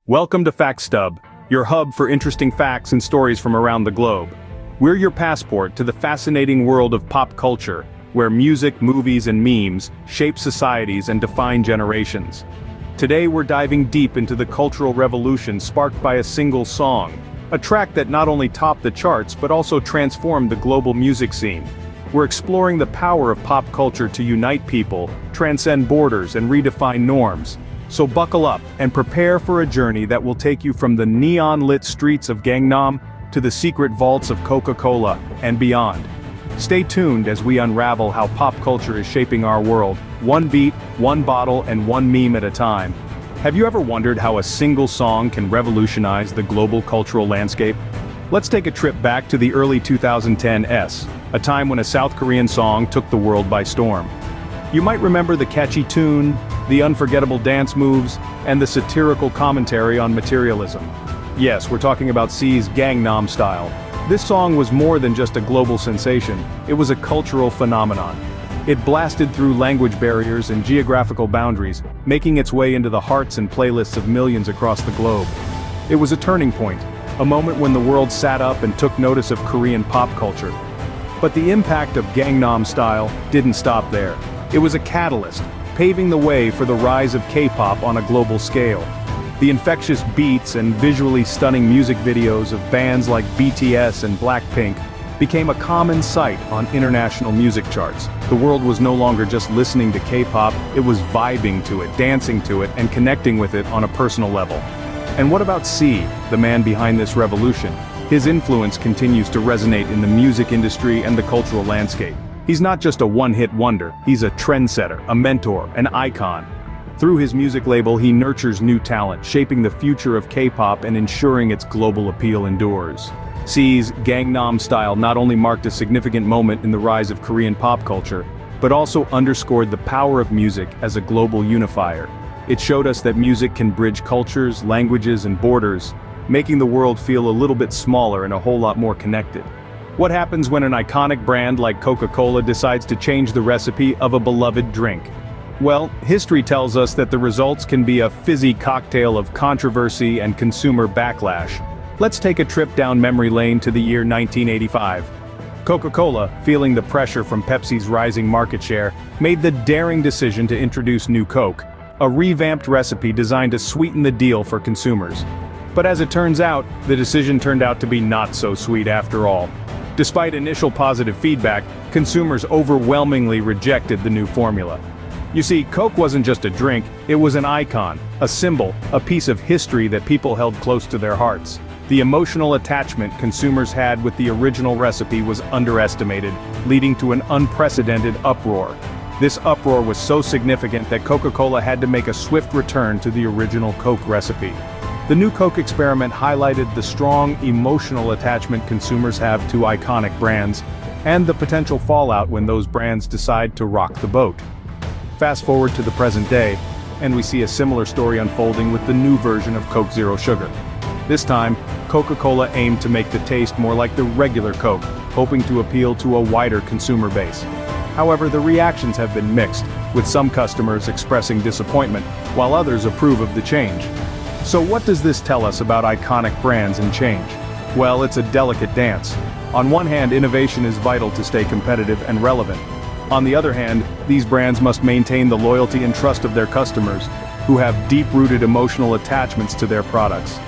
Welcome to FactStub, your hub for interesting facts and stories from around the globe. We're your passport to the fascinating world of pop culture, where music, movies, and memes shape societies and define generations. Today we're diving deep into the cultural revolution sparked by a single song, a track that not only topped the charts but also transformed the global music scene. We're exploring the power of pop culture to unite people, transcend borders, and redefine norms. So buckle up and prepare for a journey that will take you from the neon-lit streets of Gangnam to the secret vaults of Coca-Cola and beyond. Stay tuned as we unravel how pop culture is shaping our world, one beat, one bottle, and one meme at a time. Have you ever wondered how a single song can revolutionize the global cultural landscape? Let's take a trip back to the early 2010s, a time when a South Korean song took the world by storm. You might remember the catchy tune, the unforgettable dance moves, and the satirical commentary on materialism. Yes, we're talking about C's Gangnam Style. This song was more than just a global sensation, it was a cultural phenomenon. It blasted through language barriers and geographical boundaries, making its way into the hearts and playlists of millions across the globe. It was a turning point, a moment when the world sat up and took notice of Korean pop culture. But the impact of Gangnam Style didn't stop there. It was a catalyst, paving the way for the rise of K-pop on a global scale. The infectious beats and visually stunning music videos of bands like BTS and Blackpink became a common sight on international music charts. The world was no longer just listening to K-pop, it was vibing to it, dancing to it, and connecting with it on a personal level. And what about C, the man behind this revolution? His influence continues to resonate in the music industry and the cultural landscape. He's not just a one-hit wonder, he's a trendsetter, a mentor, an icon. Through his music label he nurtures new talent, shaping the future of K-pop and ensuring its global appeal endures. C's Gangnam Style not only marked a significant moment in the rise of Korean pop culture, but also underscored the power of music as a global unifier. It showed us that music can bridge cultures, languages, and borders, making the world feel a little bit smaller and a whole lot more connected. What happens when an iconic brand like Coca-Cola decides to change the recipe of a beloved drink? Well, history tells us that the results can be a fizzy cocktail of controversy and consumer backlash. Let's take a trip down memory lane to the year 1985. Coca-Cola, feeling the pressure from Pepsi's rising market share, made the daring decision to introduce New Coke, a revamped recipe designed to sweeten the deal for consumers. But as it turns out, the decision turned out to be not so sweet after all. Despite initial positive feedback, consumers overwhelmingly rejected the new formula. You see, Coke wasn't just a drink, it was an icon, a symbol, a piece of history that people held close to their hearts. The emotional attachment consumers had with the original recipe was underestimated, leading to an unprecedented uproar. This uproar was so significant that Coca-Cola had to make a swift return to the original Coke recipe. The new Coke experiment highlighted the strong emotional attachment consumers have to iconic brands, and the potential fallout when those brands decide to rock the boat. Fast forward to the present day, and we see a similar story unfolding with the new version of Coke Zero Sugar. This time, Coca-Cola aimed to make the taste more like the regular Coke, hoping to appeal to a wider consumer base. However, the reactions have been mixed, with some customers expressing disappointment, while others approve of the change. So what does this tell us about iconic brands and change? Well, it's a delicate dance. On one hand, innovation is vital to stay competitive and relevant. On the other hand, these brands must maintain the loyalty and trust of their customers, who have deep-rooted emotional attachments to their products.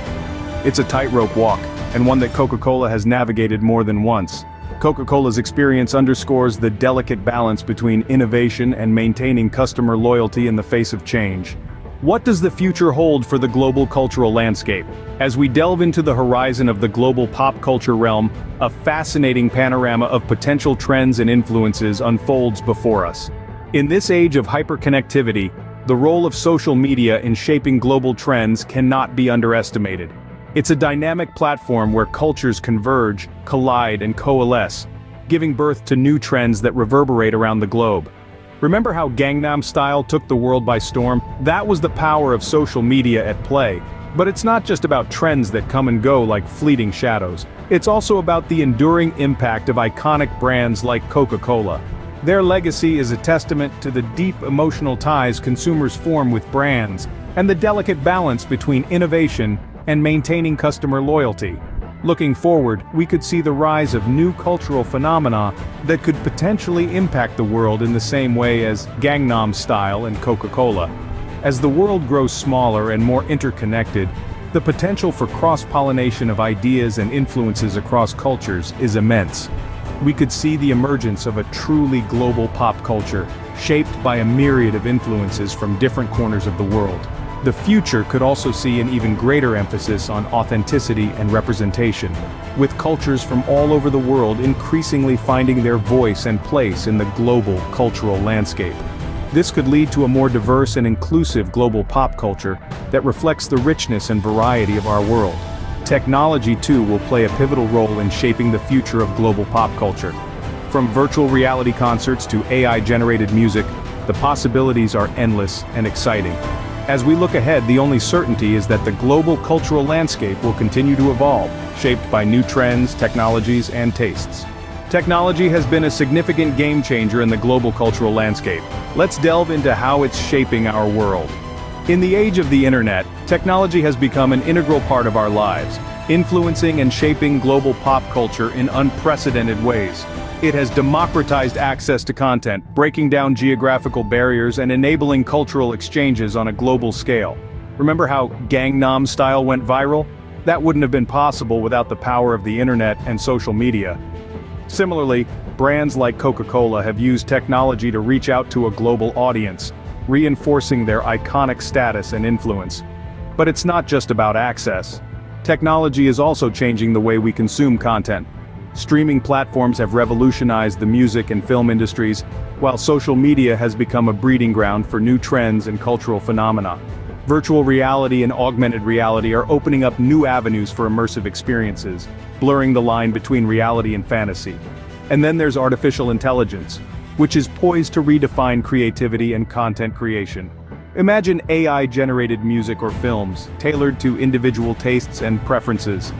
It's a tightrope walk, and one that Coca-Cola has navigated more than once. Coca-Cola's experience underscores the delicate balance between innovation and maintaining customer loyalty in the face of change. What does the future hold for the global cultural landscape? As we delve into the horizon of the global pop culture realm, a fascinating panorama of potential trends and influences unfolds before us. In this age of hyperconnectivity, the role of social media in shaping global trends cannot be underestimated. It's a dynamic platform where cultures converge, collide, and coalesce, giving birth to new trends that reverberate around the globe. Remember how Gangnam Style took the world by storm? That was the power of social media at play. But it's not just about trends that come and go like fleeting shadows. It's also about the enduring impact of iconic brands like Coca-Cola. Their legacy is a testament to the deep emotional ties consumers form with brands, and the delicate balance between innovation and maintaining customer loyalty. Looking forward, we could see the rise of new cultural phenomena that could potentially impact the world in the same way as Gangnam Style and Coca-Cola. As the world grows smaller and more interconnected, the potential for cross-pollination of ideas and influences across cultures is immense. We could see the emergence of a truly global pop culture, shaped by a myriad of influences from different corners of the world. The future could also see an even greater emphasis on authenticity and representation, with cultures from all over the world increasingly finding their voice and place in the global cultural landscape. This could lead to a more diverse and inclusive global pop culture that reflects the richness and variety of our world. Technology too will play a pivotal role in shaping the future of global pop culture. From virtual reality concerts to AI-generated music, the possibilities are endless and exciting. As we look ahead, the only certainty is that the global cultural landscape will continue to evolve, shaped by new trends, technologies, and tastes. Technology has been a significant game changer in the global cultural landscape. Let's delve into how it's shaping our world. In the age of the internet, technology has become an integral part of our lives, influencing and shaping global pop culture in unprecedented ways. It has democratized access to content, breaking down geographical barriers and enabling cultural exchanges on a global scale. Remember how Gangnam Style went viral? That wouldn't have been possible without the power of the internet and social media. Similarly, brands like Coca-Cola have used technology to reach out to a global audience, reinforcing their iconic status and influence. But it's not just about access. Technology is also changing the way we consume content. Streaming platforms have revolutionized the music and film industries, while social media has become a breeding ground for new trends and cultural phenomena. Virtual reality and augmented reality are opening up new avenues for immersive experiences, blurring the line between reality and fantasy. And then there's artificial intelligence, which is poised to redefine creativity and content creation. Imagine AI-generated music or films, tailored to individual tastes and preferences.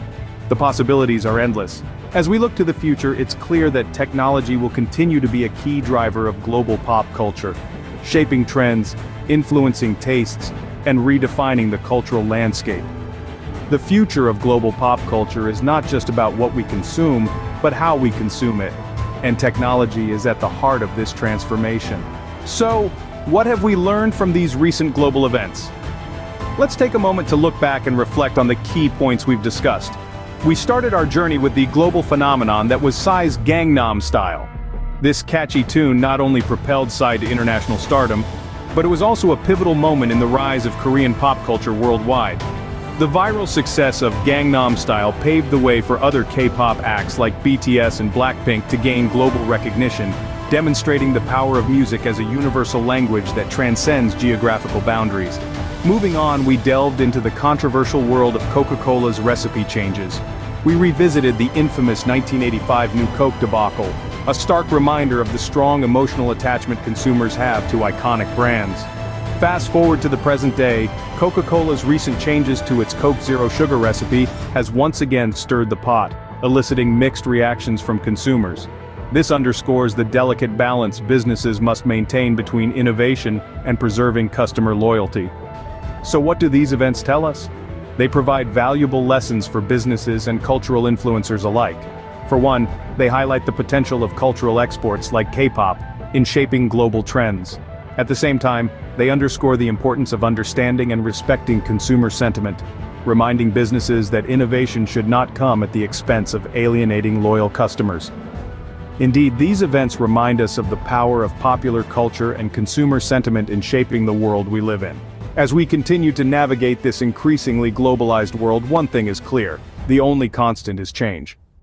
The possibilities are endless. As we look to the future, it's clear that technology will continue to be a key driver of global pop culture, shaping trends, influencing tastes, and redefining the cultural landscape. The future of global pop culture is not just about what we consume, but how we consume it. And technology is at the heart of this transformation. So, what have we learned from these recent global events? Let's take a moment to look back and reflect on the key points we've discussed. We started our journey with the global phenomenon that was Psy's Gangnam Style. This catchy tune not only propelled Psy to international stardom, but it was also a pivotal moment in the rise of Korean pop culture worldwide. The viral success of Gangnam Style paved the way for other K-pop acts like BTS and Blackpink to gain global recognition, demonstrating the power of music as a universal language that transcends geographical boundaries. Moving on, we delved into the controversial world of Coca-Cola's recipe changes. We revisited the infamous 1985 New Coke debacle, a stark reminder of the strong emotional attachment consumers have to iconic brands. Fast forward to the present day, Coca-Cola's recent changes to its Coke Zero Sugar recipe has once again stirred the pot, eliciting mixed reactions from consumers. This underscores the delicate balance businesses must maintain between innovation and preserving customer loyalty. So what do these events tell us? They provide valuable lessons for businesses and cultural influencers alike. For one, they highlight the potential of cultural exports like K-pop in shaping global trends. At the same time, they underscore the importance of understanding and respecting consumer sentiment, reminding businesses that innovation should not come at the expense of alienating loyal customers. Indeed, these events remind us of the power of popular culture and consumer sentiment in shaping the world we live in. As we continue to navigate this increasingly globalized world, one thing is clear: the only constant is change.